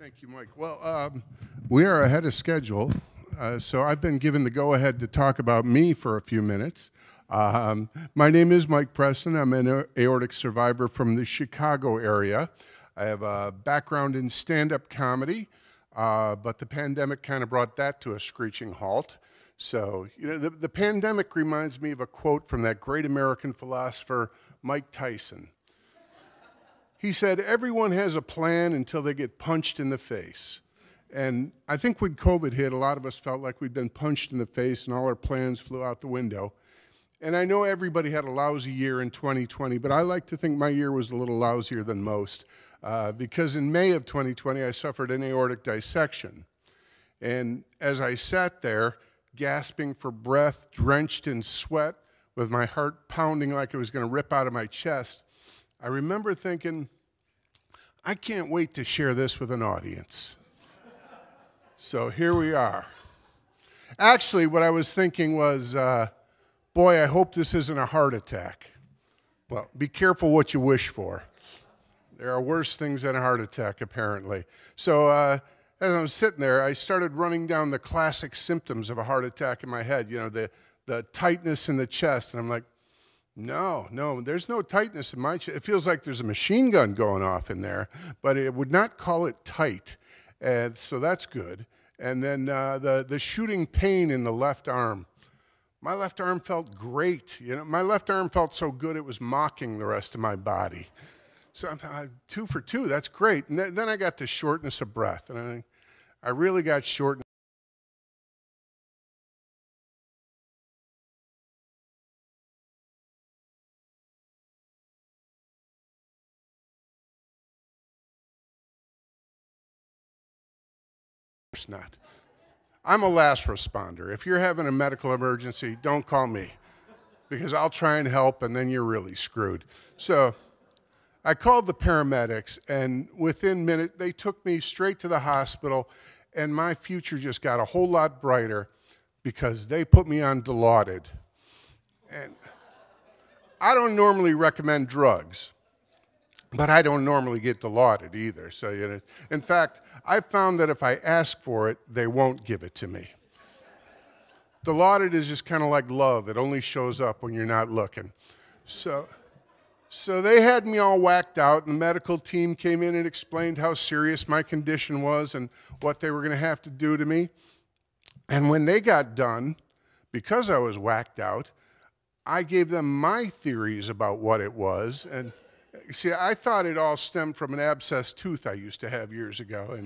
Thank you, Mike. Well, we are ahead of schedule, so I've been given the go-ahead to talk about me for a few minutes. My name is Mike Preston. I'm an aortic survivor from the Chicago area. I have a background in stand-up comedy, but the pandemic kind of brought that to a screeching halt. So, the pandemic reminds me of a quote from that great American philosopher, Mike Tyson. He said, everyone has a plan until they get punched in the face. And I think when COVID hit, a lot of us felt like we'd been punched in the face and all our plans flew out the window. And I know everybody had a lousy year in 2020, but I like to think my year was a little lousier than most because in May of 2020, I suffered an aortic dissection. And as I sat there, gasping for breath, drenched in sweat, with my heart pounding like it was going to rip out of my chest, I remember thinking, I can't wait to share this with an audience. So here we are. Actually, what I was thinking was, boy, I hope this isn't a heart attack. Well, be careful what you wish for. There are worse things than a heart attack, apparently. So as I was sitting there, I started running down the classic symptoms of a heart attack in my head, the tightness in the chest, and I'm like, no, there's no tightness in my chest. It feels like there's a machine gun going off in there, but it would not call it tight, and so that's good. And then the shooting pain in the left arm. My left arm felt great. My left arm felt so good it was mocking the rest of my body. So I'm 2 for 2, that's great. And then I got to shortness of breath, and I really got short. Not. I'm a last responder. If you're having a medical emergency, don't call me because I'll try and help and then you're really screwed. So I called the paramedics and within minutes they took me straight to the hospital and my future just got a whole lot brighter because they put me on Dilaudid. And I don't normally recommend drugs, but I don't normally get Dilaudid either. So, in fact, I've found that if I ask for it, they won't give it to me. Dilaudid is just kind of like love. It only shows up when you're not looking. So they had me all whacked out, and the medical team came in and explained how serious my condition was and what they were going to have to do to me. And when they got done, because I was whacked out, I gave them my theories about what it was. And see, I thought it all stemmed from an abscessed tooth I used to have years ago,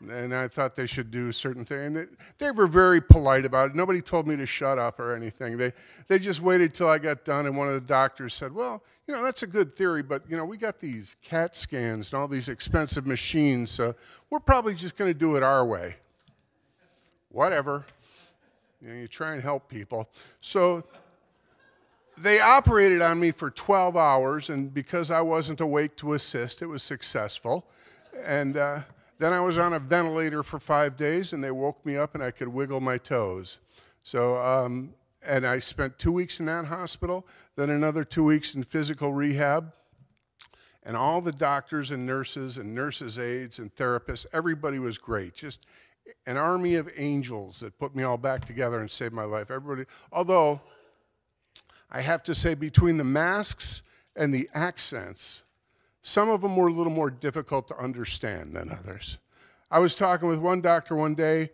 and I thought they should do certain things. And they were very polite about it. Nobody told me to shut up or anything. They just waited till I got done, and one of the doctors said, well, that's a good theory, but, we got these CAT scans and all these expensive machines, so we're probably just going to do it our way. Whatever. You try and help people. So they operated on me for 12 hours, and because I wasn't awake to assist, it was successful. And then I was on a ventilator for 5 days, and they woke me up, and I could wiggle my toes. So, and I spent 2 weeks in that hospital, then another 2 weeks in physical rehab. And all the doctors and nurses' aides and therapists, everybody was great. Just an army of angels that put me all back together and saved my life. Everybody, although I have to say, between the masks and the accents, some of them were a little more difficult to understand than others. I was talking with one doctor one day,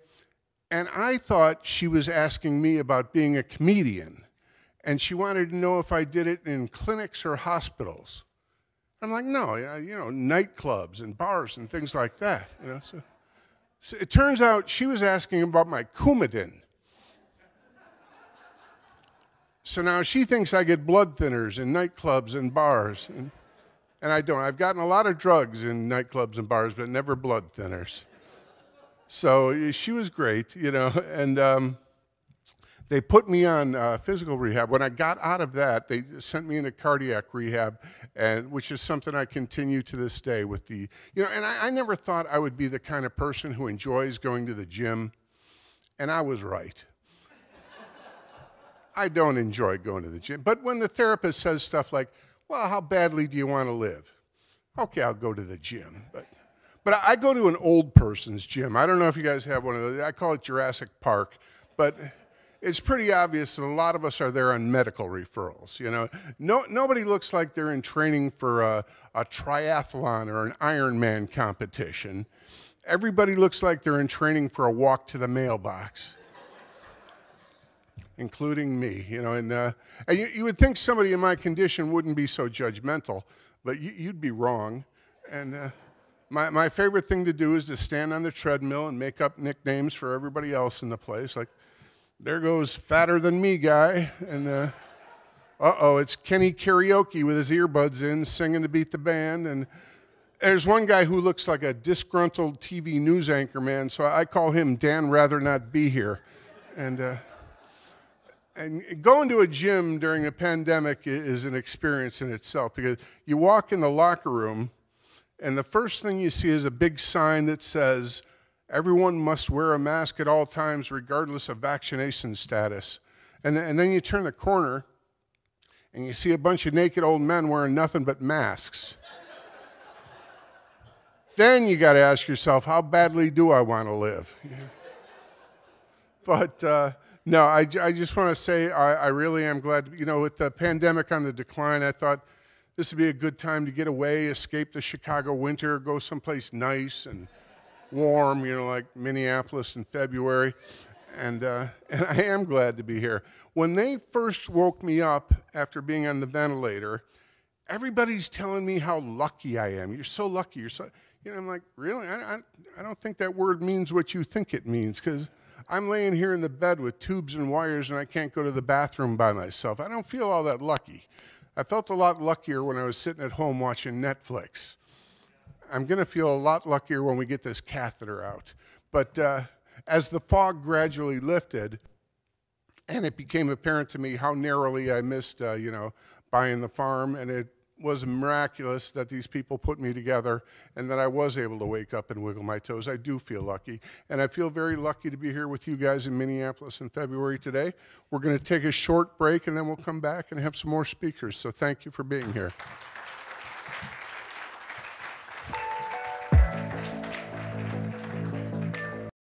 and I thought she was asking me about being a comedian, and she wanted to know if I did it in clinics or hospitals. I'm like, no, nightclubs and bars and things like that. So it turns out she was asking about my Coumadin. So now she thinks I get blood thinners in nightclubs and bars, and I don't. I've gotten a lot of drugs in nightclubs and bars, but never blood thinners. So she was great, and they put me on physical rehab. When I got out of that, they sent me into cardiac rehab, which is something I continue to this day with and I never thought I would be the kind of person who enjoys going to the gym, and I was right. I don't enjoy going to the gym. But when the therapist says stuff like, well, how badly do you want to live? Okay, I'll go to the gym. But I go to an old person's gym. I don't know if you guys have one of those. I call it Jurassic Park. But it's pretty obvious that a lot of us are there on medical referrals. You know, nobody looks like they're in training for a triathlon or an Ironman competition. Everybody looks like they're in training for a walk to the mailbox, including me. You know, and you would think somebody in my condition wouldn't be so judgmental, but you'd be wrong. And my favorite thing to do is to stand on the treadmill and make up nicknames for everybody else in the place, like, there goes fatter than me guy, and uh-oh, it's Kenny Karaoke with his earbuds in, singing to beat the band, and there's one guy who looks like a disgruntled TV news anchor man, so I call him Dan Rather Not Be Here. And going to a gym during a pandemic is an experience in itself, because you walk in the locker room, and the first thing you see is a big sign that says, everyone must wear a mask at all times regardless of vaccination status. And then you turn the corner and you see a bunch of naked old men wearing nothing but masks. Then you got to ask yourself, how badly do I want to live? Yeah. But no, I just want to say I really am glad, you know, with the pandemic on the decline, I thought this would be a good time to get away, escape the Chicago winter, go someplace nice and warm, you know, like Minneapolis in February, and I am glad to be here. When they first woke me up after being on the ventilator, everybody's telling me how lucky I am. You're so lucky. You're so, you know, I'm like, really? I don't think that word means what you think it means, because I'm laying here in the bed with tubes and wires and I can't go to the bathroom by myself. I don't feel all that lucky. I felt a lot luckier when I was sitting at home watching Netflix. I'm going to feel a lot luckier when we get this catheter out. But as the fog gradually lifted, and it became apparent to me how narrowly I missed, you know, buying the farm, and it was miraculous that these people put me together and that I was able to wake up and wiggle my toes. I do feel lucky, and I feel very lucky to be here with you guys in Minneapolis in February today. We're going to take a short break, and then we'll come back and have some more speakers, so thank you for being here.